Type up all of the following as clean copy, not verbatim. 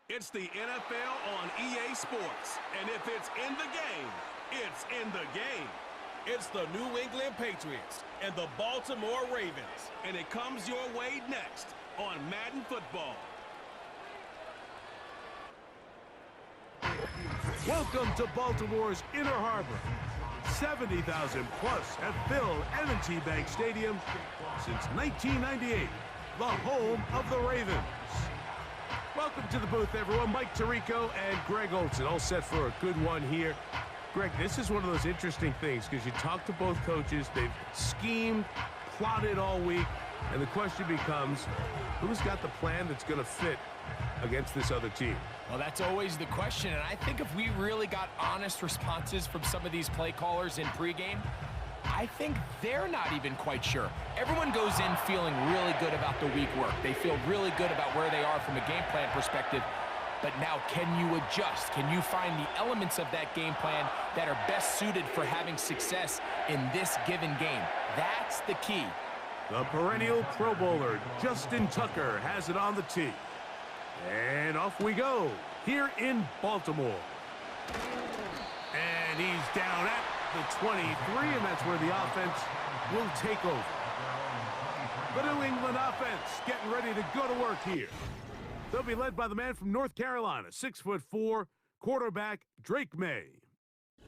It's the NFL on EA Sports, and if it's in the game, it's in the game. It's the New England Patriots and the Baltimore Ravens, and it comes your way next on Madden Football. Welcome to Baltimore's Inner Harbor. 70,000 plus have filled M&T Bank Stadium since 1998, the home of the Ravens. Welcome to the booth, everyone. Mike Tirico and Greg Olson, all set for a good one here. Greg, this is one of those interesting things because you talk to both coaches. They've schemed, plotted all week, and the question becomes, who's got the plan that's going to fit against this other team? Well, that's always the question, and I think if we really got honest responses from some of these play callers in pregame, I think they're not even quite sure. Everyone goes in feeling really good about the week work. They feel really good about where they are from a game plan perspective. But now, can you adjust? Can you find the elements of that game plan that are best suited for having success in this given game? That's the key. The perennial Pro Bowler, Justin Tucker, has it on the tee. And off we go, here in Baltimore. And he's down at the 23, and that's where the offense will take over. The New England offense getting ready to go to work here. They'll be led by the man from North Carolina, 6'4", quarterback Drake May.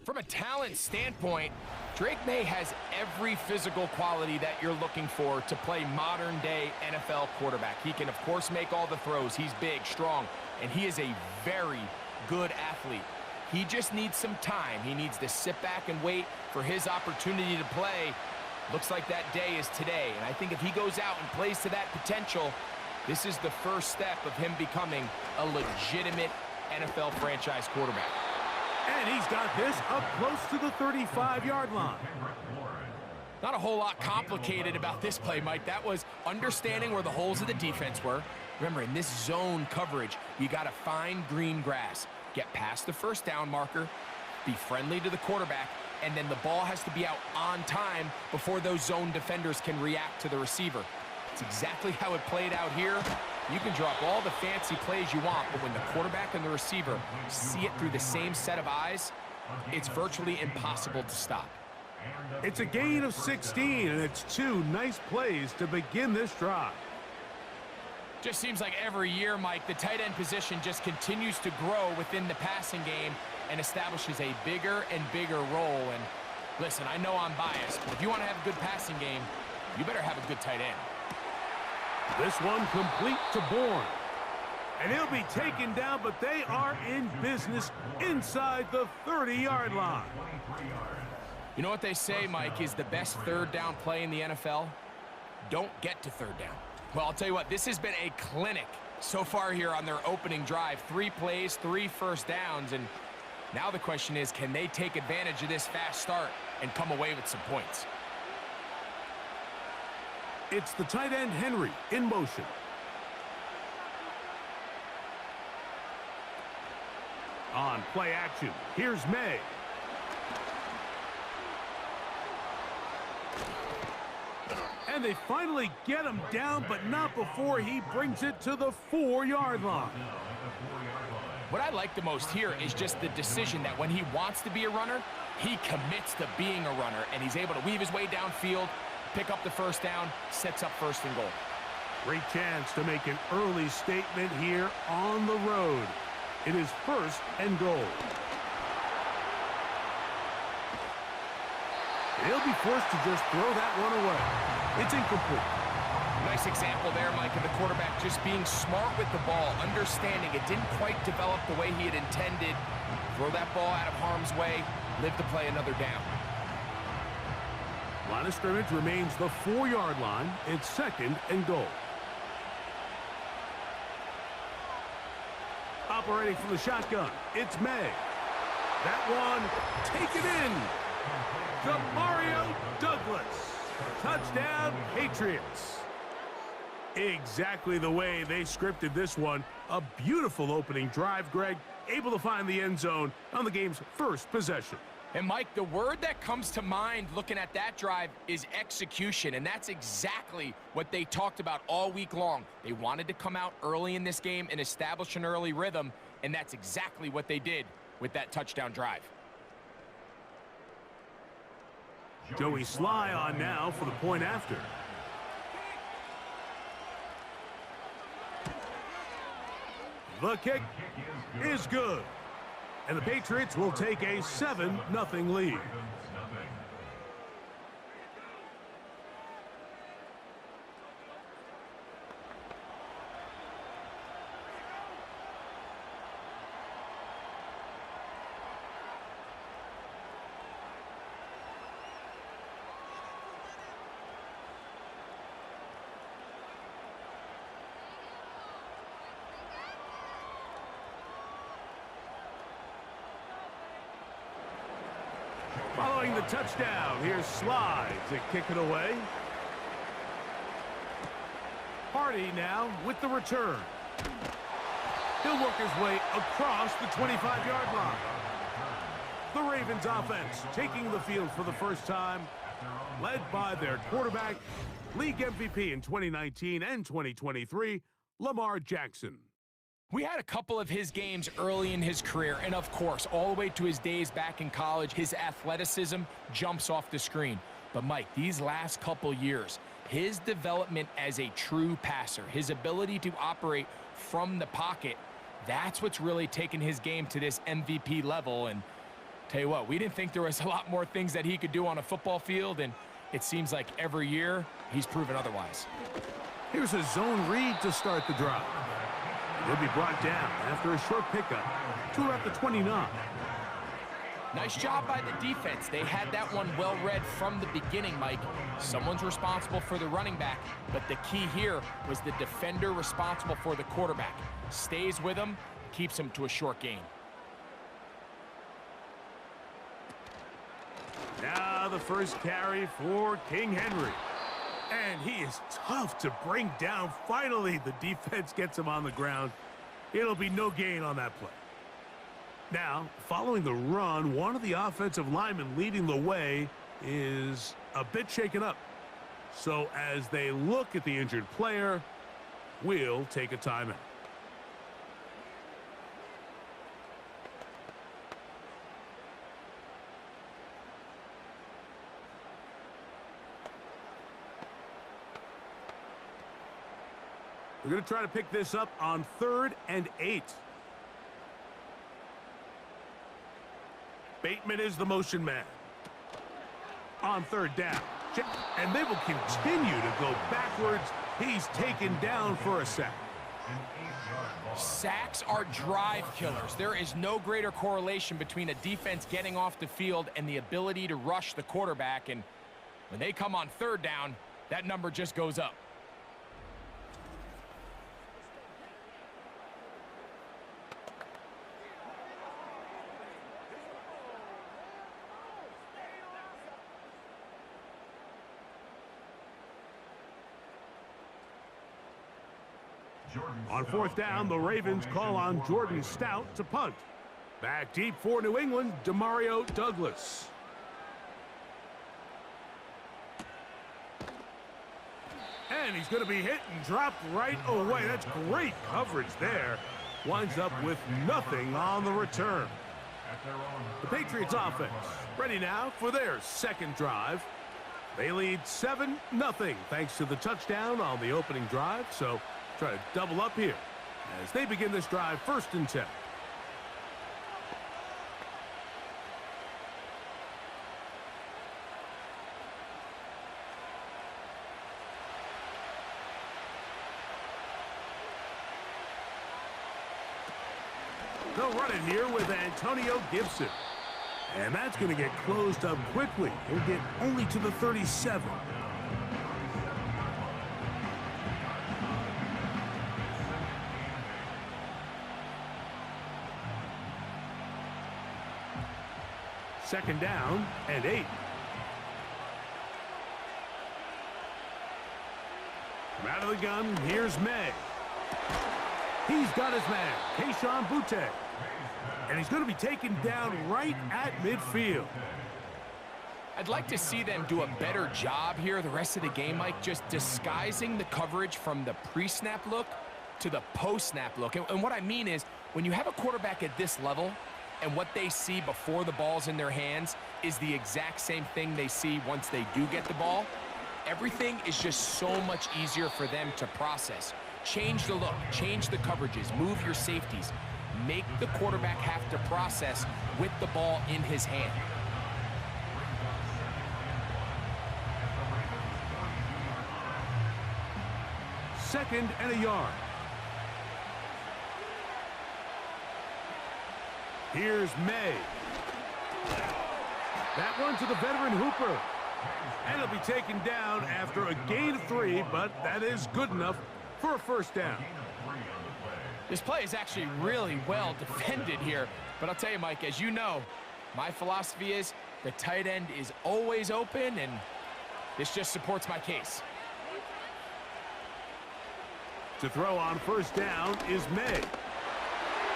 From a talent standpoint, Drake May has every physical quality that you're looking for to play modern-day NFL quarterback. He can, of course, make all the throws. He's big, strong, and he is a very good athlete. He just needs some time. He needs to sit back and wait for his opportunity to play. Looks like that day is today, and I think if he goes out and plays to that potential, this is the first step of him becoming a legitimate NFL franchise quarterback. And he's got this up close to the 35-yard line. Not a whole lot complicated about this play, Mike. That was understanding where the holes of the defense were. Remember, in this zone coverage, you got to find green grass. Get past the first down marker, be friendly to the quarterback, and then the ball has to be out on time before those zone defenders can react to the receiver. It's exactly how it played out here. You can drop all the fancy plays you want, but when the quarterback and the receiver see it through the same set of eyes, it's virtually impossible to stop. It's a gain of 16, and it's two nice plays to begin this drive. Just seems like every year, Mike, the tight end position just continues to grow within the passing game and establishes a bigger and bigger role. And listen, I know I'm biased, but if you want to have a good passing game, you better have a good tight end. This one complete to Bourne. And he'll be taken down, but they are in business inside the 30-yard line. You know what they say, Mike, is the best third down play in the NFL? Don't get to third down. Well, I'll tell you what, this has been a clinic so far here on their opening drive. 3 plays, 3 first downs, and now the question is, can they take advantage of this fast start and come away with some points? It's the tight end Henry in motion. On play action, here's May. And they finally get him down, but not before he brings it to the 4-yard line. What I like the most here is just the decision that when he wants to be a runner, he commits to being a runner, and he's able to weave his way downfield, pick up the first down, sets up first and goal. Great chance to make an early statement here on the road. It is first and goal. He'll be forced to just throw that one away. It's incomplete. Nice example there, Mike, of the quarterback just being smart with the ball, understanding it didn't quite develop the way he had intended. Throw that ball out of harm's way, live to play another down. Line of scrimmage remains the 4-yard line. It's second and goal. Operating from the shotgun, it's May. That one taken in. Mario Douglas. Touchdown, Patriots. Exactly the way they scripted this one. A beautiful opening drive, Greg. Able to find the end zone on the game's first possession. And Mike, the word that comes to mind looking at that drive is execution, and that's exactly what they talked about all week long. They wanted to come out early in this game and establish an early rhythm, and that's exactly what they did with that touchdown drive. Joey Sly on now for the point after. The kick is good. And the Patriots will take a 7-0 lead. Following the touchdown, here's Sly to kick it away. Hardy now with the return. He'll work his way across the 25-yard line. The Ravens offense taking the field for the first time, led by their quarterback, league MVP in 2019 and 2023, Lamar Jackson. We had a couple of his games early in his career, and of course, all the way to his days back in college, his athleticism jumps off the screen. But Mike, these last couple years, his development as a true passer, his ability to operate from the pocket, that's what's really taken his game to this MVP level. And tell you what, we didn't think there was a lot more things that he could do on a football field, and it seems like every year he's proven otherwise. Here's a zone read to start the drive. He'll be brought down after a short pickup to about the 29. Nice job by the defense. They had that one well read from the beginning, Mike. Someone's responsible for the running back, but the key here was the defender responsible for the quarterback. Stays with him, keeps him to a short gain. Now the first carry for King Henry. And he is tough to bring down. Finally, the defense gets him on the ground. It'll be no gain on that play. Now, following the run, one of the offensive linemen leading the way is a bit shaken up. So as they look at the injured player, we'll take a timeout. We're going to try to pick this up on 3rd and 8. Bateman is the motion man. On 3rd down. And they will continue to go backwards. He's taken down for a sack. Sacks are drive killers. There is no greater correlation between a defense getting off the field and the ability to rush the quarterback. And when they come on 3rd down, that number just goes up. On 4th down, the Ravens call on Jordan Stout to punt. Back deep for New England, Demario Douglas. And he's going to be hit and dropped right away. That's great coverage there. Winds up with nothing on the return. The Patriots offense ready now for their second drive. They lead 7-0 thanks to the touchdown on the opening drive. So try to double up here as they begin this drive 1st and 10. They'll run it here with Antonio Gibson. And that's going to get closed up quickly. He'll get only to the 37. Second down and 8. From out of the gun, here's May. He's got his man, Kayshon Boutte. And he's going to be taken down right at midfield. I'd like to see them do a better job here the rest of the game, Mike, just disguising the coverage from the pre-snap look to the post-snap look. And what I mean is, when you have a quarterback at this level and what they see before the ball's in their hands is the exact same thing they see once they do get the ball, everything is just so much easier for them to process. Change the look, change the coverages, move your safeties. Make the quarterback have to process with the ball in his hand. Second and a yard. Here's May. That one to the veteran Hooper. And he'll be taken down after a gain of 3, but that is good enough for a first down. This play is actually really well defended here. But I'll tell you, Mike, as you know, my philosophy is the tight end is always open, and this just supports my case. To throw on first down is May.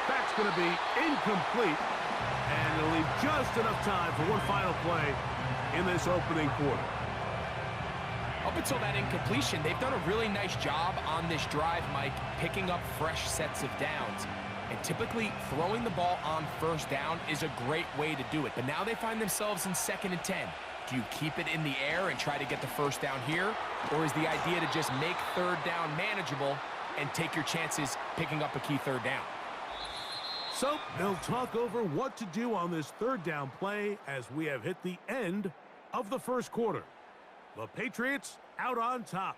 That's going to be incomplete, and it'll leave just enough time for one final play in this opening quarter. Up until that incompletion, they've done a really nice job on this drive, Mike, picking up fresh sets of downs. And typically, throwing the ball on first down is a great way to do it. But now they find themselves in 2nd and 10. Do you keep it in the air and try to get the first down here? Or is the idea to just make third down manageable and take your chances picking up a key third down? So they'll talk over what to do on this third down play as we have hit the end of the first quarter. The Patriots out on top.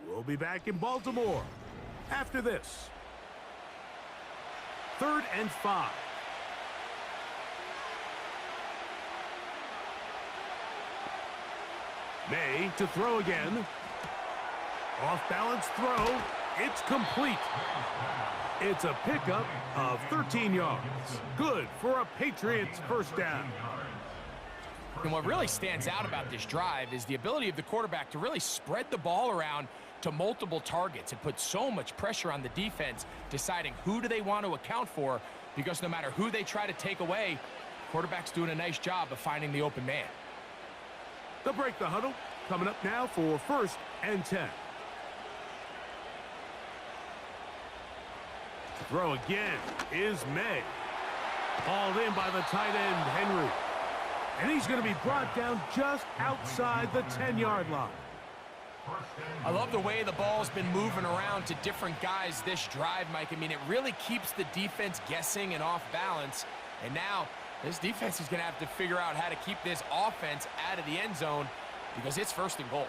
We'll be back in Baltimore after this. 3rd and 5. May to throw again. Off-balance throw. It's complete. It's a pickup of 13 yards. Good for a Patriots first down. And what really stands out about this drive is the ability of the quarterback to really spread the ball around to multiple targets and put so much pressure on the defense, deciding who do they want to account for, because no matter who they try to take away, quarterback's doing a nice job of finding the open man. They'll break the huddle. Coming up now for 1st and 10. To throw again is May. Hauled in by the tight end, Henry. And he's going to be brought down just outside the 10-yard line. I love the way the ball's been moving around to different guys this drive, Mike. I mean, it really keeps the defense guessing and off balance. And now this defense is going to have to figure out how to keep this offense out of the end zone because it's 1st and goal.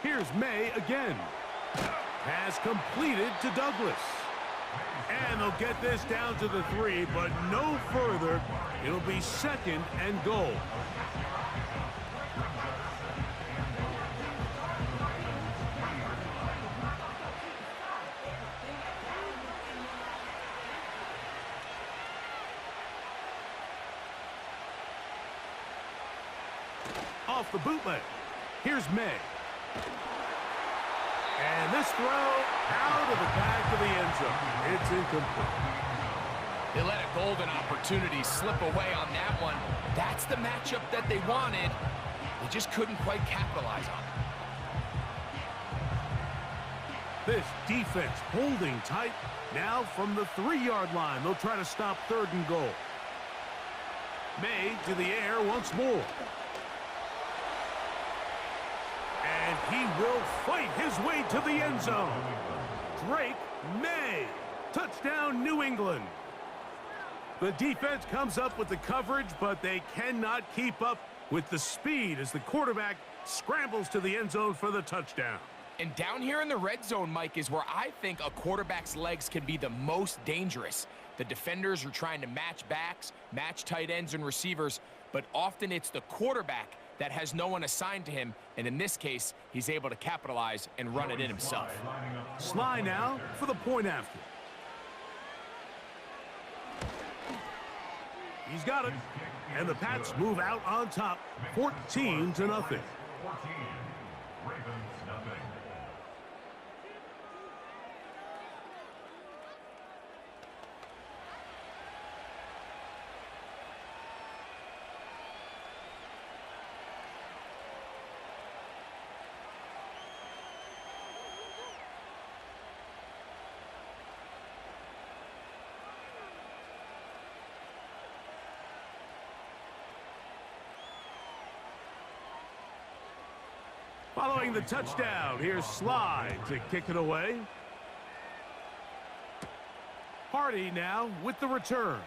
Here's May again. Pass completed to Douglas. And they'll get this down to the 3, but no further. It'll be 2nd and goal. Off the bootleg. Here's May. And this throw out of the back of the end zone. It's incomplete. They let a golden opportunity slip away on that one. That's the matchup that they wanted. They just couldn't quite capitalize on it. This defense holding tight. Now from the 3-yard line, they'll try to stop 3rd and goal. May to the air once more. And he will fight his way to the end zone. Drake May. Touchdown, New England. The defense comes up with the coverage, but they cannot keep up with the speed as the quarterback scrambles to the end zone for the touchdown. And down here in the red zone, Mike, is where I think a quarterback's legs can be the most dangerous. The defenders are trying to match backs, match tight ends and receivers, but often it's the quarterback that has no one assigned to him, and in this case, he's able to capitalize and run it in himself. Sly now for the point after. He's got it, and the Pats move out on top, 14-0. Following the touchdown, here's Slide to kick it away. Hardy now with the return.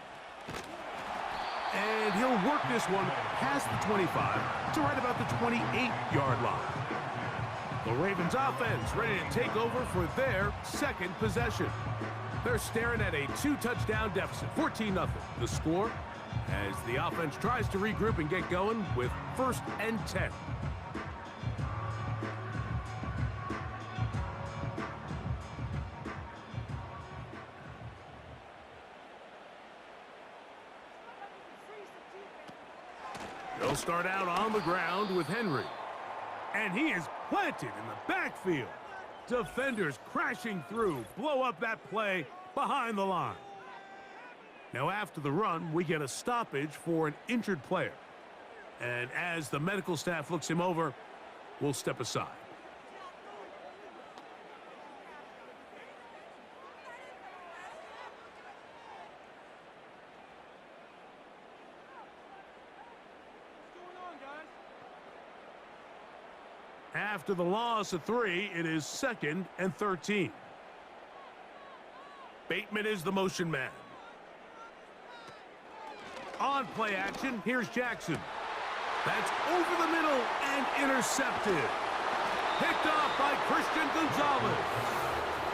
And he'll work this one past the 25 to right about the 28-yard line. The Ravens offense ready to take over for their second possession. They're staring at a 2-touchdown deficit, 14-0. The score as the offense tries to regroup and get going with 1st and 10. They'll start out on the ground with Henry. And he is planted in the backfield. Defenders crashing through, blow up that play behind the line. Now after the run, we get a stoppage for an injured player. And as the medical staff looks him over, we'll step aside. After the loss of 3, it is 2nd and 13. Bateman is the motion man. On play action, here's Jackson. That's over the middle and intercepted. Picked off by Christian Gonzalez.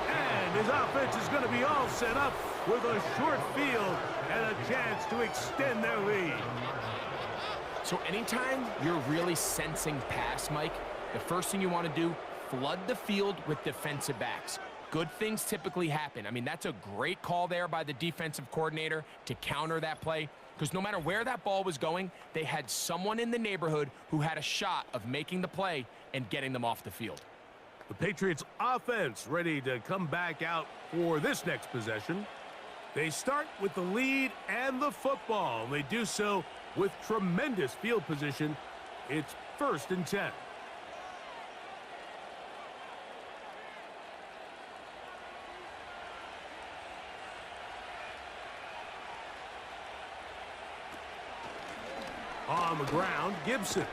And his offense is going to be all set up with a short field and a chance to extend their lead. So anytime you're really sensing pass, Mike, the first thing you want to do, flood the field with defensive backs. Good things typically happen. I mean, that's a great call there by the defensive coordinator to counter that play, because no matter where that ball was going, they had someone in the neighborhood who had a shot of making the play and getting them off the field. The Patriots offense ready to come back out for this next possession. They start with the lead and the football. They do so with tremendous field position. It's 1st and 10. On the ground, Gibson.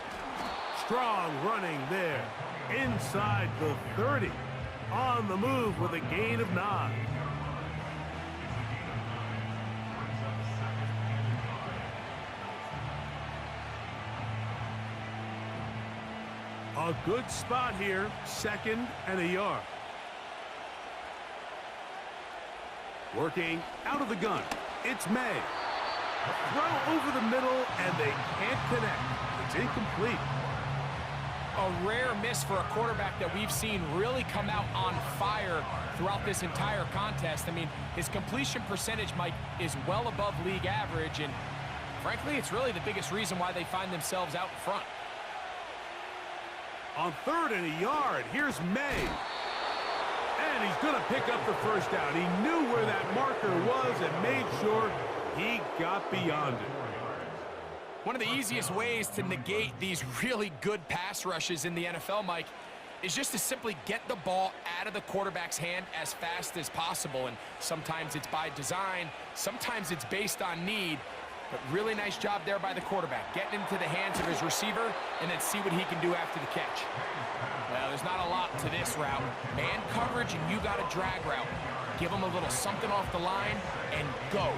Strong running there. Inside the 30. On the move with a gain of 9. A good spot here. 2nd and a yard. Working out of the gun. It's May. Throw over the middle, and they can't connect. It's incomplete. A rare miss for a quarterback that we've seen really come out on fire throughout this entire contest. I mean, his completion percentage, Mike, is well above league average, and frankly, it's really the biggest reason why they find themselves out in front. On 3rd and a yard, here's May. And he's going to pick up the first down. He knew where that marker was and made sure he got beyond it. One of the easiest ways to negate these really good pass rushes in the NFL, Mike, is just to simply get the ball out of the quarterback's hand as fast as possible. And sometimes it's by design, sometimes it's based on need. But really nice job there by the quarterback, getting into the hands of his receiver and then see what he can do after the catch. Well, there's not a lot to this route. Man coverage, and you got a drag route. Give him a little something off the line and go.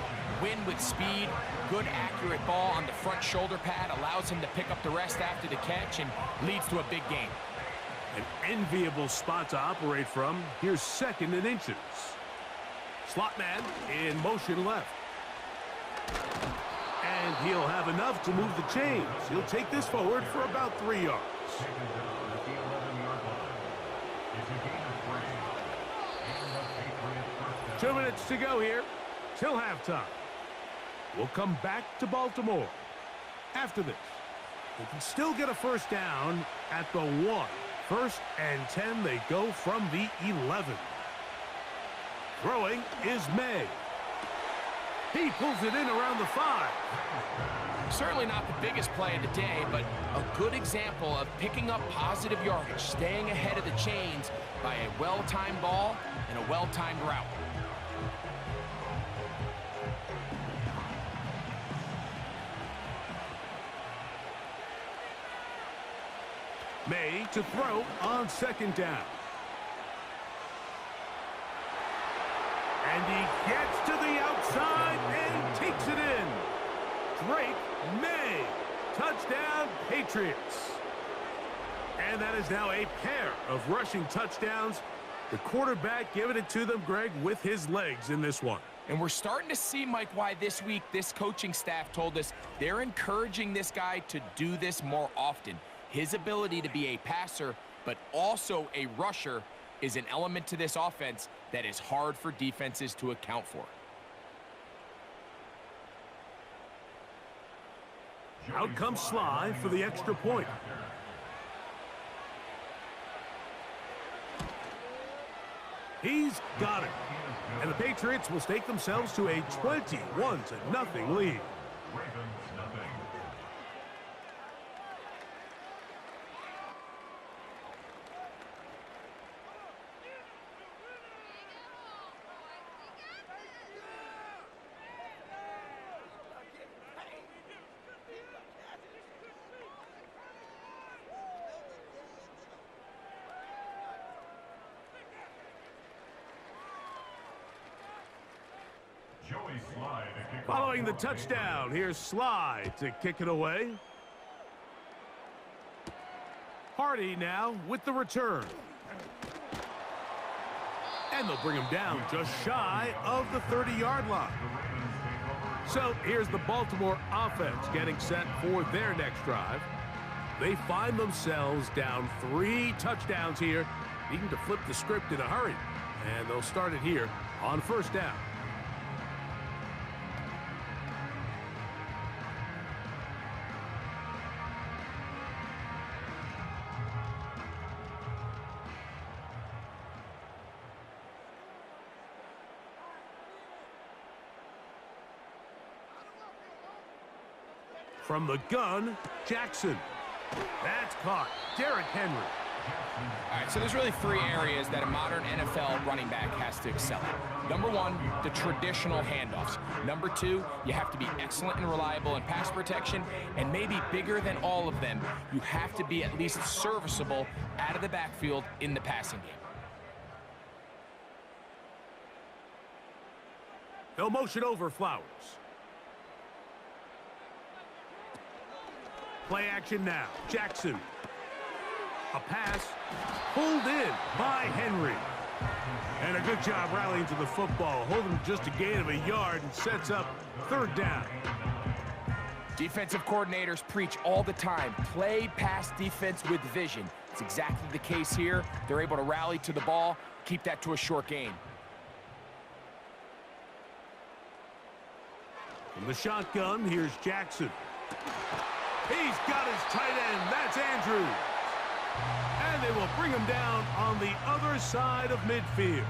Win with speed. Good, accurate ball on the front shoulder pad. Allows him to pick up the rest after the catch and leads to a big gain. An enviable spot to operate from. Here's 2nd and inches. Slot man in motion left. And he'll have enough to move the chains. He'll take this forward for about 3 yards. 2 minutes to go here till halftime. We'll come back to Baltimore after this. They can still get a first down at the 1. 1st and 10, they go from the 11. Throwing is May. He pulls it in around the 5. Certainly not the biggest play of the day, but a good example of picking up positive yardage, staying ahead of the chains by a well-timed ball and a well-timed route. May to throw on second down. And he gets to the outside and takes it in. Drake May. Touchdown, Patriots. And that is now a pair of rushing touchdowns. The quarterback giving it to them, Greg, with his legs in this one. And we're starting to see, Mike, why this week this coaching staff told us they're encouraging this guy to do this more often. His ability to be a passer, but also a rusher, is an element to this offense that is hard for defenses to account for. Out comes Sly for the extra point. He's got it. And the Patriots will stake themselves to a 21-0 lead. Following the touchdown, here's Sly to kick it away. Hardy now with the return. And they'll bring him down just shy of the 30-yard line. So here's the Baltimore offense getting set for their next drive. They find themselves down 3 touchdowns here, needing to flip the script in a hurry. And they'll start it here on first down. From the gun, Jackson. That's caught. Derrick Henry. All right, so there's really 3 areas that a modern NFL running back has to excel at. Number 1, the traditional handoffs. Number 2, you have to be excellent and reliable in pass protection. And maybe bigger than all of them, you have to be at least serviceable out of the backfield in the passing game. They'll motion over Flowers. Play action now. Jackson. A pass pulled in by Henry. And a good job rallying to the football. Holding just a gain of a yard and sets up third down. Defensive coordinators preach all the time. Play pass defense with vision. It's exactly the case here. They're able to rally to the ball, keep that to a short gain. From the shotgun, here's Jackson. He's got his tight end. That's Andrews. And they will bring him down on the other side of midfield.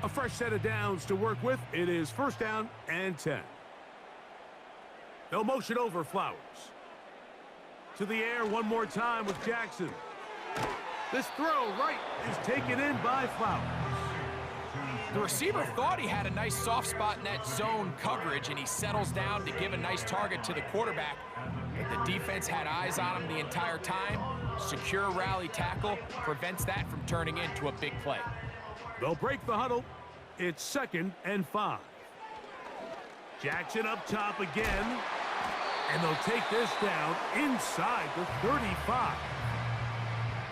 A fresh set of downs to work with. It is first down and 10. They'll motion over Flowers. To the air one more time with Jackson. This throw right is taken in by Flowers. The receiver thought he had a nice soft spot in that zone coverage, and he settles down to give a nice target to the quarterback. But the defense had eyes on him the entire time. Secure rally tackle prevents that from turning into a big play. They'll break the huddle. It's 2nd and 5. Jackson up top again. And they'll take this down inside the 35.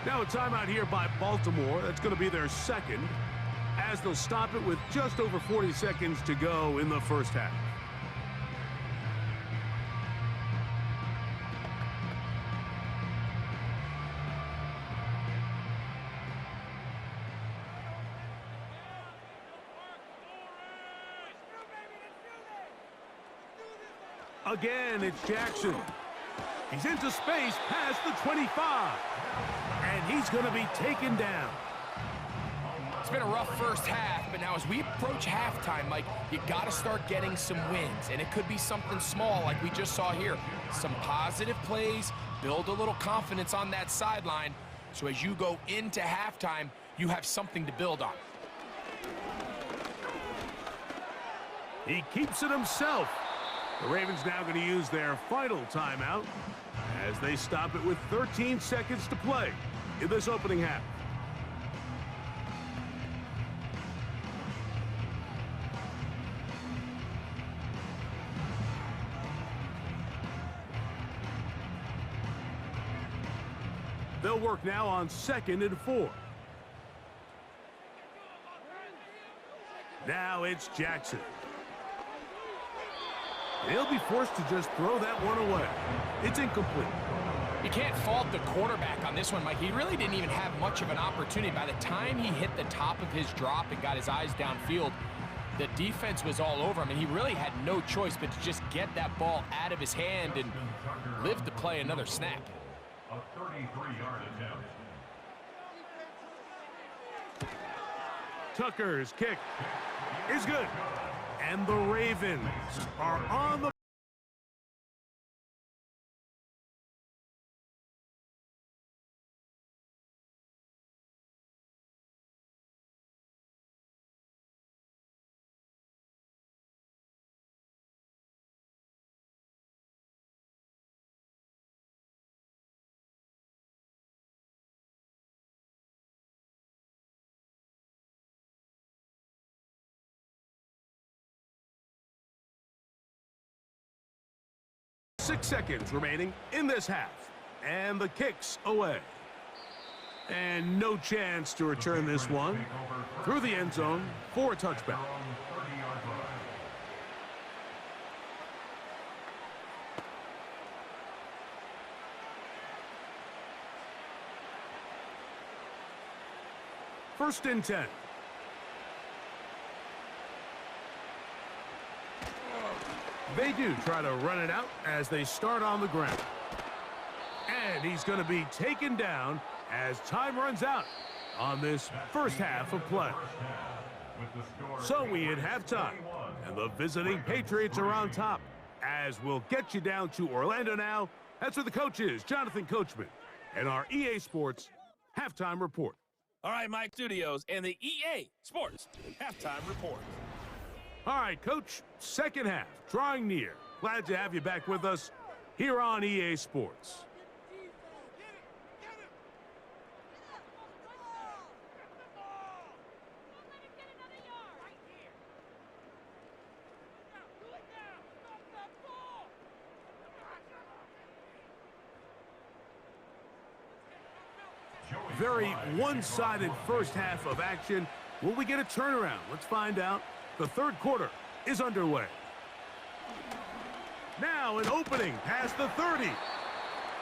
Now a timeout here by Baltimore. That's going to be their second, as they'll stop it with just over 40 seconds to go in the first half. Again, it's Jackson. He's into space past the 25. And he's going to be taken down. It's been a rough first half, but now as we approach halftime, Mike, you got to start getting some wins. And it could be something small like we just saw here. Some positive plays, build a little confidence on that sideline. So as you go into halftime, you have something to build on. He keeps it himself. The Ravens now going to use their final timeout as they stop it with 13 seconds to play in this opening half. They'll work now on 2nd and 4. Now it's Jackson. He'll be forced to just throw that one away. It's incomplete. You can't fault the quarterback on this one, Mike. He really didn't even have much of an opportunity. By the time he hit the top of his drop and got his eyes downfield, the defense was all over him, and he really had no choice but to just get that ball out of his hand and live to play another snap. A 33-yard attempt. Tucker's kick is good. And the Ravens are on the... Six seconds remaining in this half. And the kick's away. And no chance to return this one through the end zone for a touchback. First and 10. They do try to run it out as they start on the ground. And he's going to be taken down as time runs out on this first half of play. So we hit halftime, and the visiting Patriots are on top. As we'll get you down to Orlando now, that's where the coach is, Jonathan Coachman, and our EA Sports Halftime Report. All right, Mike Studios and the EA Sports Halftime Report. All right, Coach, second half, drawing near. Glad to have you back with us here on EA Sports. Very one-sided first half of action. Will we get a turnaround? Let's find out. The third quarter is underway. Now an opening past the 30.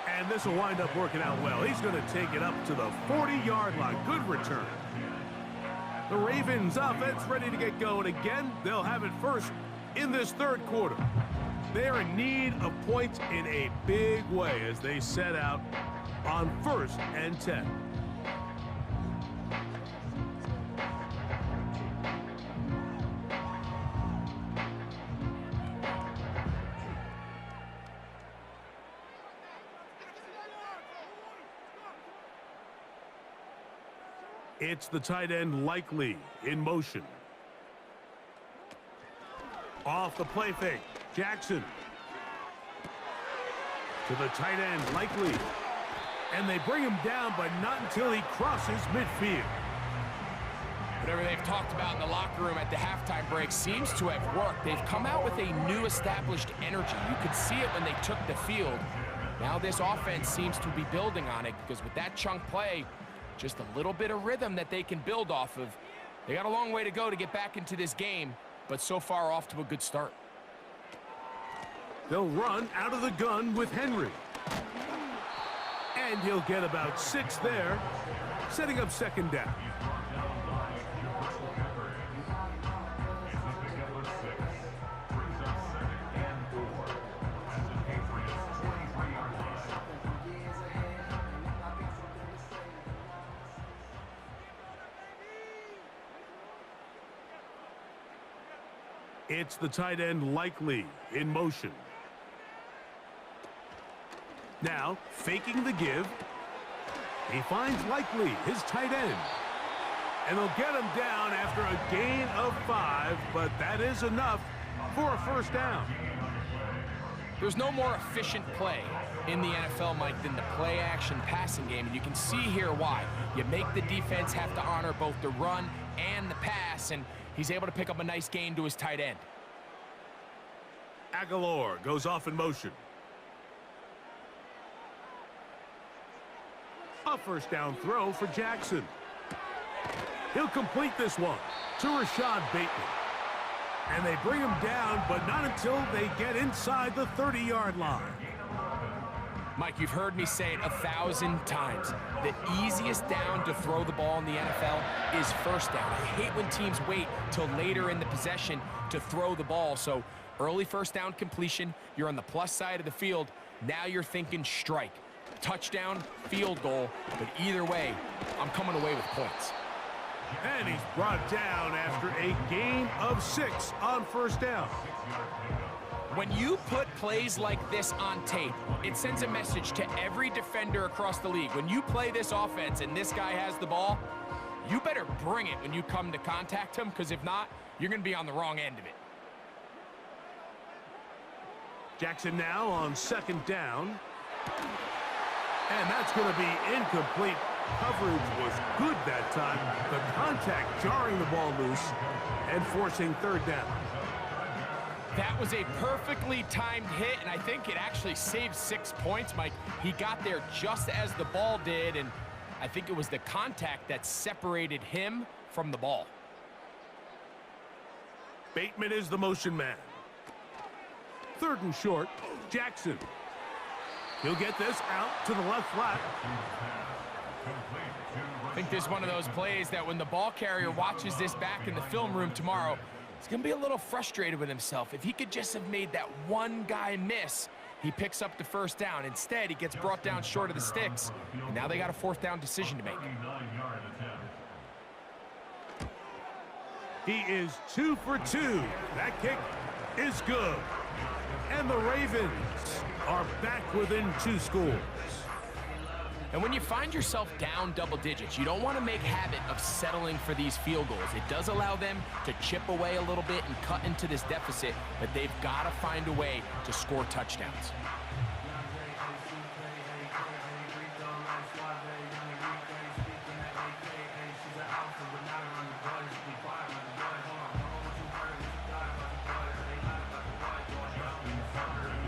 And this will wind up working out well. He's going to take it up to the 40-yard line. Good return. The Ravens offense ready to get going again. They'll have it first in this third quarter. They're in need of points in a big way as they set out on 1st and 10. It's the tight end Likely in motion. Off the play fake, Jackson. To the tight end Likely. And they bring him down, but not until he crosses midfield. Whatever they've talked about in the locker room at the halftime break seems to have worked. They've come out with a new established energy. You could see it when they took the field. Now this offense seems to be building on it because with that chunk play, just a little bit of rhythm that they can build off of. They got a long way to go to get back into this game, but so far off to a good start. They'll run out of the gun with Henry. And he'll get about 6 there, setting up second down. It's the tight end Likely in motion. Now, faking the give. He finds Likely, his tight end. And they'll get him down after a gain of 5, but that is enough for a first down. There's no more efficient play in the NFL, Mike, than the play-action passing game, and you can see here why. You make the defense have to honor both the run and the pass, and he's able to pick up a nice gain to his tight end. Aguilar goes off in motion. A first down throw for Jackson. He'll complete this one to Rashad Bateman. And they bring him down, but not until they get inside the 30-yard line. Mike, you've heard me say it 1,000 times. The easiest down to throw the ball in the NFL is first down. I hate when teams wait till later in the possession to throw the ball. So early first down completion, you're on the plus side of the field. Now you're thinking strike. Touchdown, field goal, but either way, I'm coming away with points. And he's brought down after a gain of 6 on first down. When you put plays like this on tape, it sends a message to every defender across the league. When you play this offense and this guy has the ball, you better bring it when you come to contact him, because if not, you're going to be on the wrong end of it. Jackson now on second down. And that's going to be incomplete. Coverage was good that time. The contact jarring the ball loose and forcing third down. That was a perfectly timed hit, and I think it actually saved 6 points, Mike. He got there just as the ball did, and I think it was the contact that separated him from the ball. Bateman is the motion man. Third and short, Jackson. He'll get this out to the left flat. I think this is one of those plays that when the ball carrier watches this back in the film room tomorrow, he's going to be a little frustrated with himself. If he could just have made that one guy miss, he picks up the first down. Instead, he gets brought down short of the sticks, and now they got a fourth down decision to make. He is 2 for 2. That kick is good. And the Ravens are back within 2 scores. And when you find yourself down double digits, you don't want to make habit of settling for these field goals. It does allow them to chip away a little bit and cut into this deficit, but they've got to find a way to score touchdowns.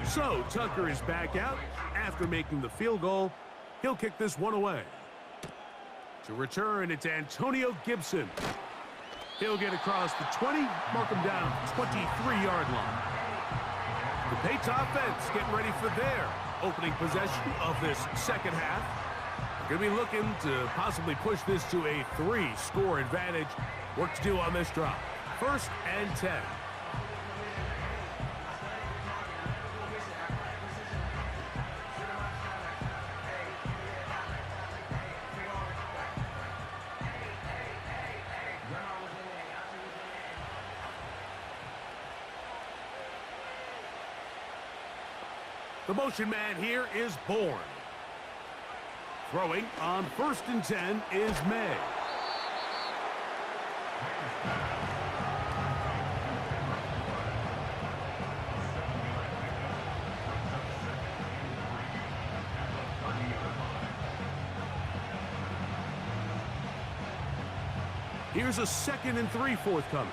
So Tucker is back out after making the field goal. He'll kick this one away. To return, it's Antonio Gibson. He'll get across the 20, mark him down at the 23-yard line. The Patriots offense getting ready for their opening possession of this second half. They're going to be looking to possibly push this to a 3-score advantage. Work to do on this drive. 1st and 10. The motion man here is Bourne. Throwing on 1st and 10 is May. Here's a 2nd and 3 forthcoming.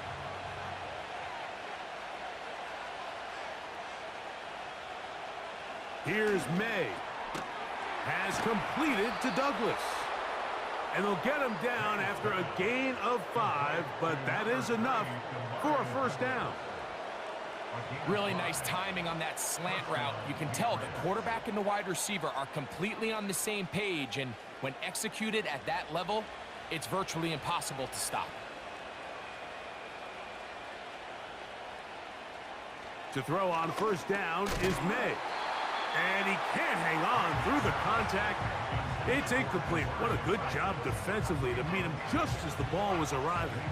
Here's May. Has completed to Douglas. And they'll get him down after a gain of 5, but that is enough for a first down. Really nice timing on that slant route. You can tell the quarterback and the wide receiver are completely on the same page, and when executed at that level, it's virtually impossible to stop. To throw on 1st down is May. And he can't hang on through the contact. It's incomplete. What a good job defensively to meet him just as the ball was arriving.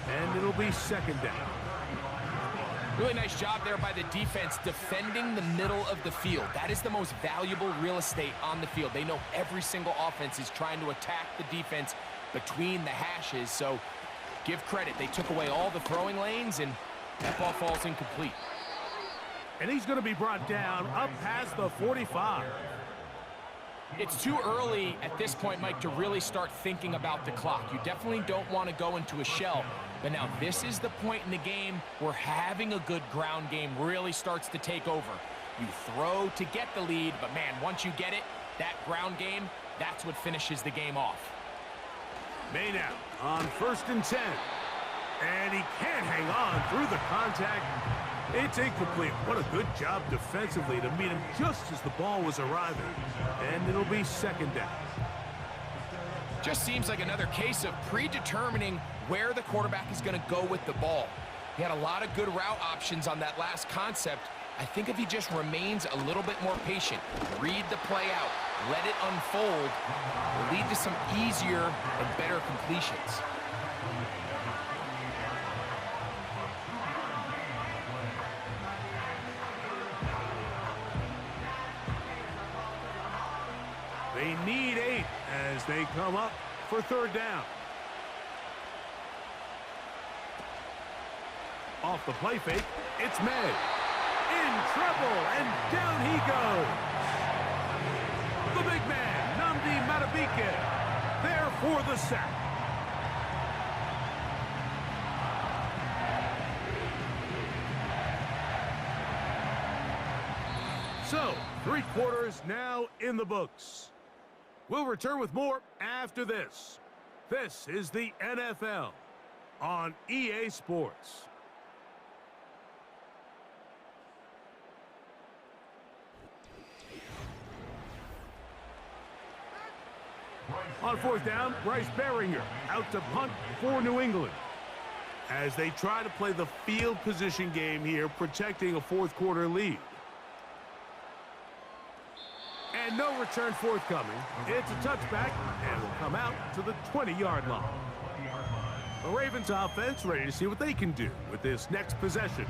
And it'll be 2nd down. Really nice job there by the defense defending the middle of the field. That is the most valuable real estate on the field. They know every single offense is trying to attack the defense between the hashes, so give credit. They took away all the throwing lanes, and that ball falls incomplete. And he's going to be brought down up past the 45. It's too early at this point, Mike, to really start thinking about the clock. You definitely don't want to go into a shell. But now this is the point in the game where having a good ground game really starts to take over. You throw to get the lead, but man, once you get it, that ground game, that's what finishes the game off. May now on 1st and 10. And he can't hang on through the contact. It's incomplete. What a good job defensively to meet him just as the ball was arriving. And it'll be 2nd down. Just seems like another case of predetermining where the quarterback is going to go with the ball. He had a lot of good route options on that last concept. I think if he just remains a little bit more patient, read the play out, let it unfold, will lead to some easier and better completions. They need 8 as they come up for 3rd down. Off the play fake, it's May. In trouble, and down he goes. The big man, Nnamdi Madubuike, there for the sack. So, 3 quarters now in the books. We'll return with more after this. This is the NFL on EA Sports. On 4th down, Bryce Baringer out to punt for New England. As they try to play the field position game here, protecting a 4th quarter lead. And no return forthcoming. It's a touchback and will come out to the 20-yard line. The Ravens offense ready to see what they can do with this next possession.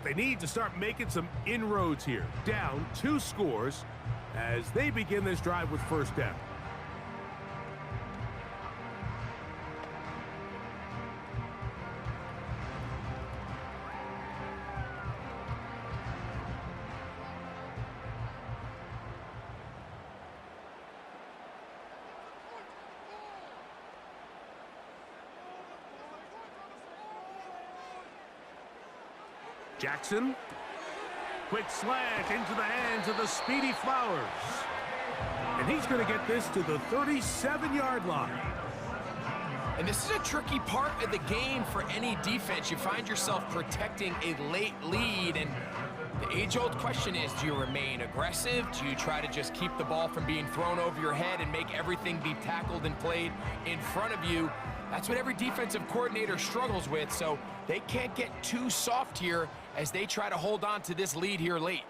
They need to start making some inroads here. Down 2 scores as they begin this drive with 1st down. Jackson, quick slant into the hands of the speedy Flowers. And he's going to get this to the 37-yard line. And this is a tricky part of the game for any defense. You find yourself protecting a late lead, and the age-old question is, do you remain aggressive? Do you try to just keep the ball from being thrown over your head and make everything be tackled and played in front of you? That's what every defensive coordinator struggles with, so they can't get too soft here as they try to hold on to this lead here late.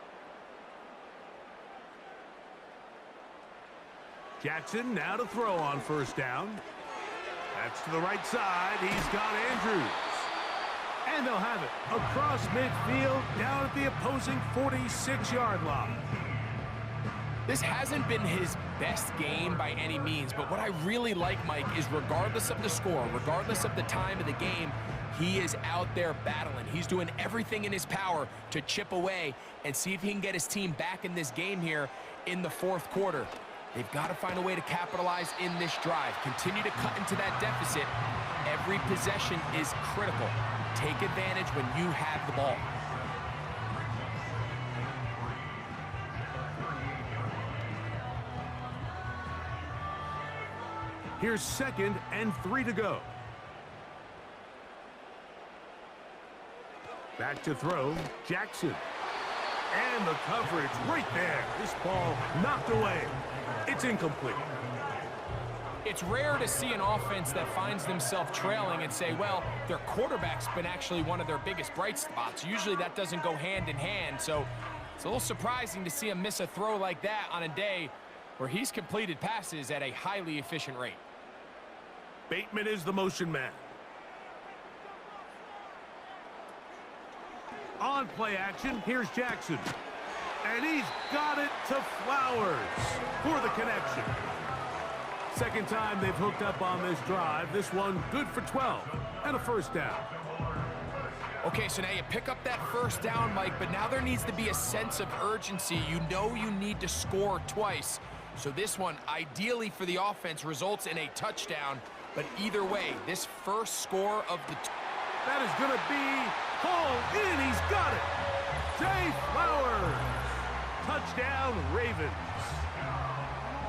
Jackson now to throw on 1st down. That's to the right side. He's got Andrews. And they'll have it across midfield down at the opposing 46-yard line. This hasn't been his best game by any means, but what I really like, Mike, is regardless of the score, regardless of the time of the game, he is out there battling. He's doing everything in his power to chip away and see if he can get his team back in this game here in the 4th quarter. They've got to find a way to capitalize in this drive. Continue to cut into that deficit. Every possession is critical. Take advantage when you have the ball. Here's 2nd and 3 to go. Back to throw, Jackson. And the coverage right there. This ball knocked away. It's incomplete. It's rare to see an offense that finds themselves trailing and say, well, their quarterback's been actually one of their biggest bright spots. Usually that doesn't go hand in hand, so it's a little surprising to see him miss a throw like that on a day where he's completed passes at a highly efficient rate. Bateman is the motion man. On play action, here's Jackson. And he's got it to Flowers for the connection. Second time they've hooked up on this drive. This one good for 12 and a first down. Okay, so now you pick up that first down, Mike, but now there needs to be a sense of urgency. You know you need to score twice. So this one, ideally for the offense, results in a touchdown. But either way, this first score of the... That is going to be hauled in. He's got it. Zay Flowers. Touchdown, Ravens.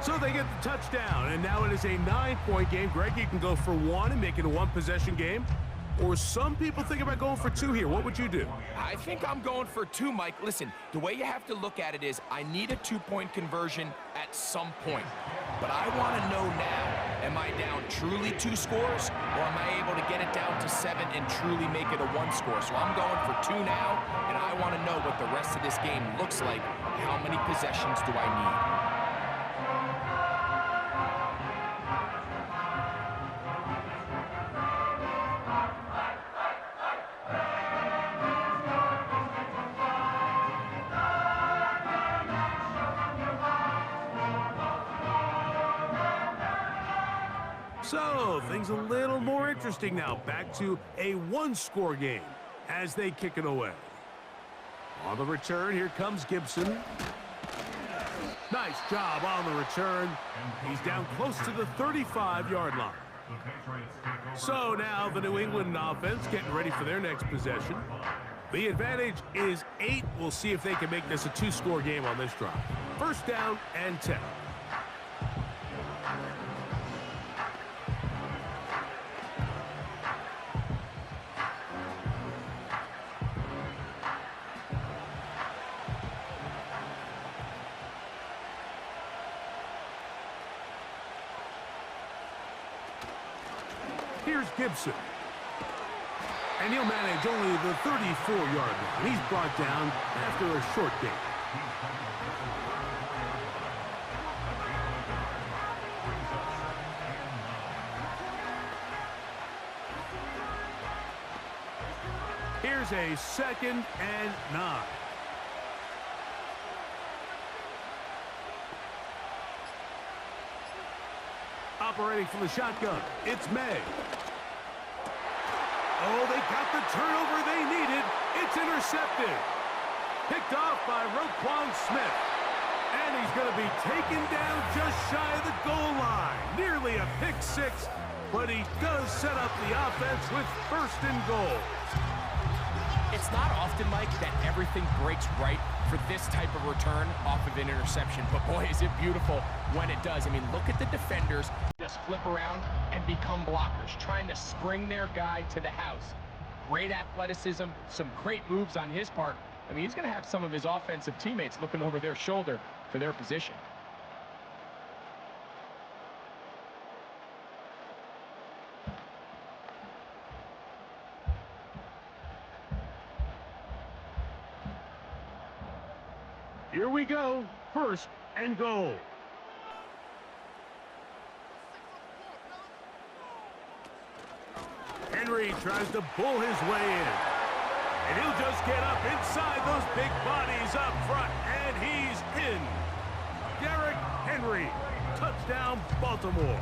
So they get the touchdown, and now it is a 9-point game. Greg, you can go for one and make it a one-possession game. Or some people think about going for two here. What would you do? I think I'm going for two, Mike. Listen, the way you have to look at it is I need a two-point conversion at some point. But I want to know now, am I down truly 2 scores, or am I able to get it down to 7 and truly make it a 1 score? So I'm going for 2 now, and I want to know what the rest of this game looks like. How many possessions do I need? So, things a little more interesting now. Back to a 1-score game as they kick it away. On the return, here comes Gibson. Nice job on the return. He's down close to the 35-yard line. So now the New England offense getting ready for their next possession. The advantage is 8. We'll see if they can make this a 2-score game on this drive. First down and 10. Here's Gibson. And he'll manage only the 34-yard line. He's brought down after a short gain. Here's a 2nd and 9. Operating from the shotgun, it's May. Oh, they got the turnover they needed. It's intercepted. Picked off by Roquan Smith. And he's going to be taken down just shy of the goal line. Nearly a pick 6, but he does set up the offense with 1st and goal. It's not often, Mike, that everything breaks right for this type of return off of an interception. But boy, is it beautiful when it does. I mean, look at the defenders just flip around and become blockers, trying to spring their guy to the house. Great athleticism, some great moves on his part. I mean, he's going to have some of his offensive teammates looking over their shoulder for their position. Here we go. 1st and goal. Henry tries to pull his way in. And he'll just get up inside those big bodies up front. And he's in. Derrick Henry. Touchdown, Baltimore.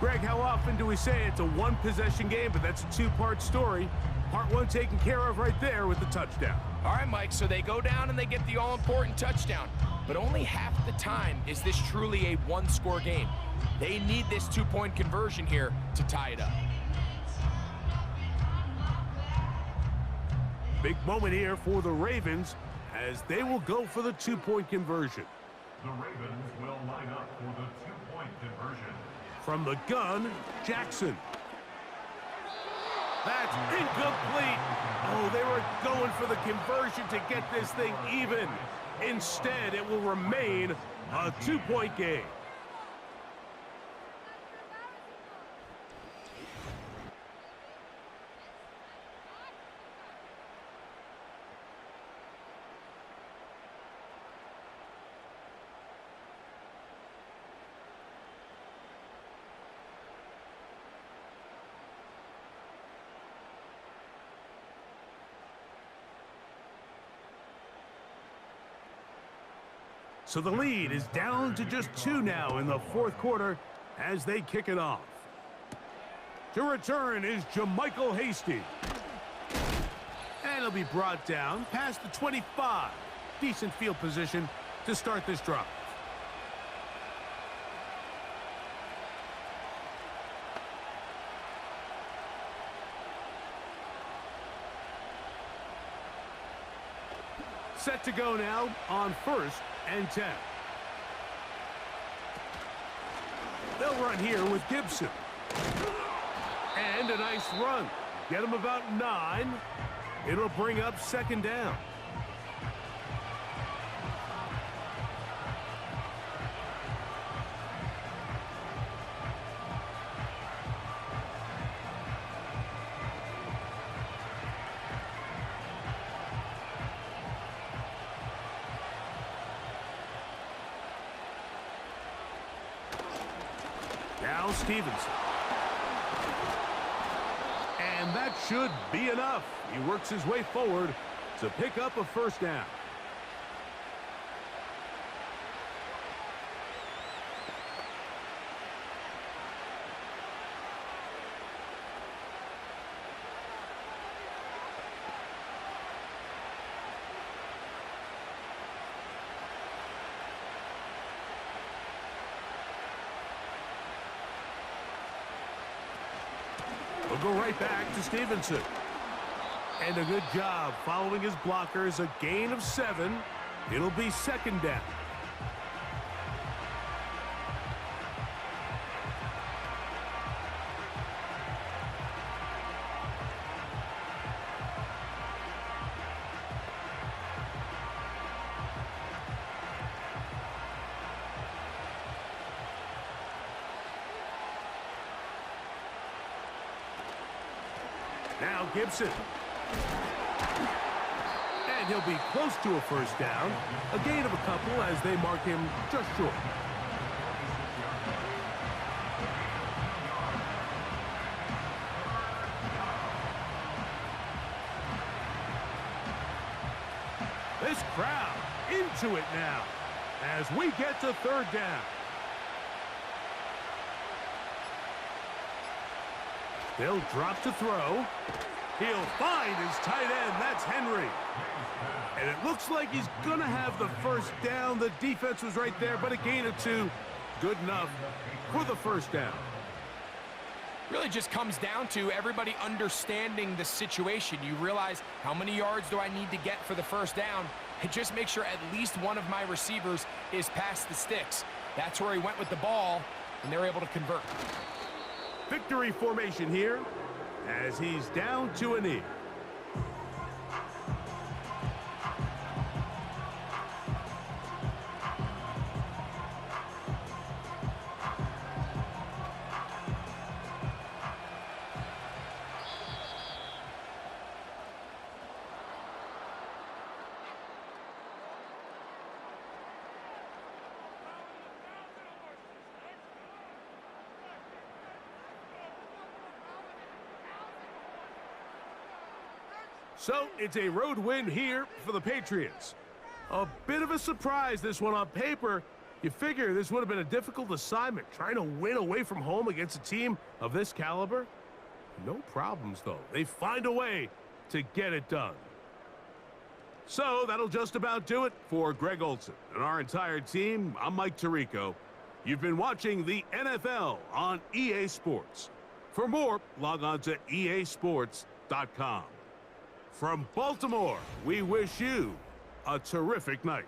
Greg, how often do we say it's a 1-possession game, but that's a 2-part story? Part 1 taken care of right there with the touchdown. All right, Mike, so they go down and they get the all-important touchdown. But only half the time is this truly a 1-score game. They need this 2-point conversion here to tie it up. Big moment here for the Ravens as they will go for the 2-point conversion. The Ravens will line up for the 2-point conversion. From the gun, Jackson. That's incomplete. Oh, they were going for the conversion to get this thing even. Instead, it will remain a 2-point game. So the lead is down to just 2 now in the fourth quarter as they kick it off. To return is Jermichael Hasty. And he'll be brought down past the 25. Decent field position to start this drive. Set to go now on 1st and 10. They'll run here with Gibson. And a nice run. Get him about 9. It'll bring up 2nd down. Now Stevenson. And that should be enough. He works his way forward to pick up a 1st down. We'll go right back to Stevenson. And a good job following his blockers. A gain of 7. It'll be 2nd down. Now Gibson. And he'll be close to a 1st down. A gain of a couple as they mark him just short. This crowd into it now as we get to 3rd down. They'll drop to throw. He'll find his tight end. That's Henry. And it looks like he's going to have the 1st down. The defense was right there, but a gain of 2. Good enough for the 1st down. Really just comes down to everybody understanding the situation. You realize how many yards do I need to get for the 1st down, and just make sure at least one of my receivers is past the sticks. That's where he went with the ball, and they're able to convert. Victory formation here as he's down to a knee. So it's a road win here for the Patriots. A bit of a surprise, this one on paper. You figure this would have been a difficult assignment, trying to win away from home against a team of this caliber. No problems, though. They find a way to get it done. So that'll just about do it for Greg Olson and our entire team. I'm Mike Tirico. You've been watching the NFL on EA Sports. For more, log on to easports.com. From Baltimore, we wish you a terrific night.